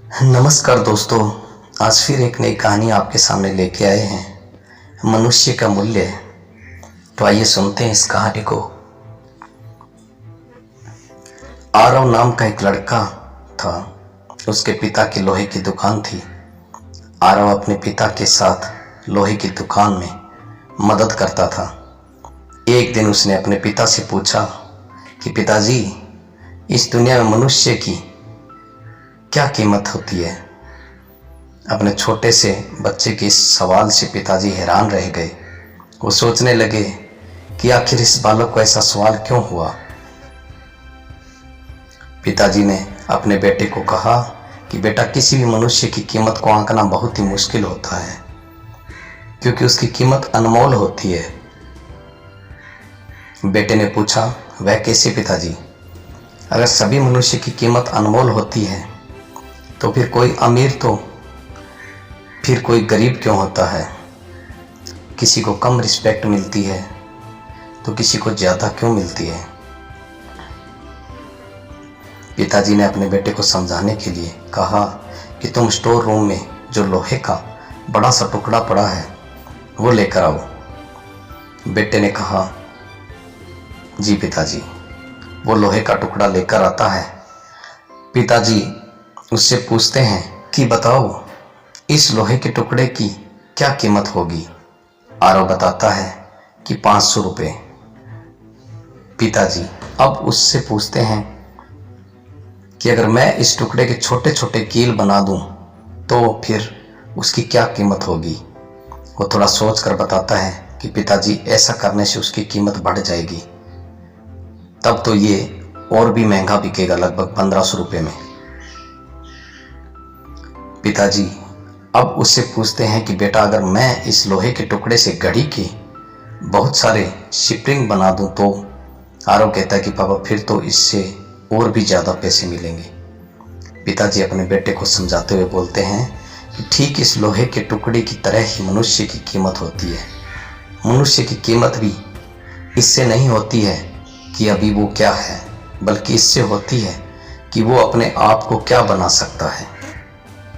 नमस्कार दोस्तों। आज फिर एक नई कहानी आपके सामने लेके आए हैं, मनुष्य का मूल्य। तो आइए सुनते हैं इस कहानी को। आरव नाम का एक लड़का था। उसके पिता की लोहे की दुकान थी। आरव अपने पिता के साथ लोहे की दुकान में मदद करता था। एक दिन उसने अपने पिता से पूछा कि पिताजी, इस दुनिया में मनुष्य की क्या कीमत होती है। अपने छोटे से बच्चे के इस सवाल से पिताजी हैरान रह गए। वो सोचने लगे कि आखिर इस बालक को ऐसा सवाल क्यों हुआ। पिताजी ने अपने बेटे को कहा कि बेटा, किसी भी मनुष्य की कीमत को आंकना बहुत ही मुश्किल होता है, क्योंकि उसकी कीमत अनमोल होती है। बेटे ने पूछा, वह कैसे पिताजी? अगर सभी मनुष्य की कीमत अनमोल होती है तो फिर कोई अमीर तो फिर कोई गरीब क्यों होता है? किसी को कम रिस्पेक्ट मिलती है तो किसी को ज़्यादा क्यों मिलती है? पिताजी ने अपने बेटे को समझाने के लिए कहा कि तुम स्टोर रूम में जो लोहे का बड़ा सा टुकड़ा पड़ा है वो लेकर आओ। बेटे ने कहा, जी पिताजी। वो लोहे का टुकड़ा लेकर आता है। पिताजी उससे पूछते हैं कि बताओ, इस लोहे के टुकड़े की क्या कीमत होगी? आरव बताता है कि 500 रुपये। पिताजी अब उससे पूछते हैं कि अगर मैं इस टुकड़े के छोटे छोटे कील बना दूं तो फिर उसकी क्या कीमत होगी? वो थोड़ा सोच कर बताता है कि पिताजी, ऐसा करने से उसकी कीमत बढ़ जाएगी। तब तो ये और भी महंगा बिकेगा, लगभग 1500 रुपये में। पिताजी अब उससे पूछते हैं कि बेटा, अगर मैं इस लोहे के टुकड़े से घड़ी के बहुत सारे स्प्रिंग बना दूं तो? आरव कहता है कि पापा, फिर तो इससे और भी ज़्यादा पैसे मिलेंगे। पिताजी अपने बेटे को समझाते हुए बोलते हैं कि ठीक इस लोहे के टुकड़े की तरह ही मनुष्य की कीमत होती है। मनुष्य की कीमत भी इससे नहीं होती है कि अभी वो क्या है, बल्कि इससे होती है कि वो अपने आप को क्या बना सकता है।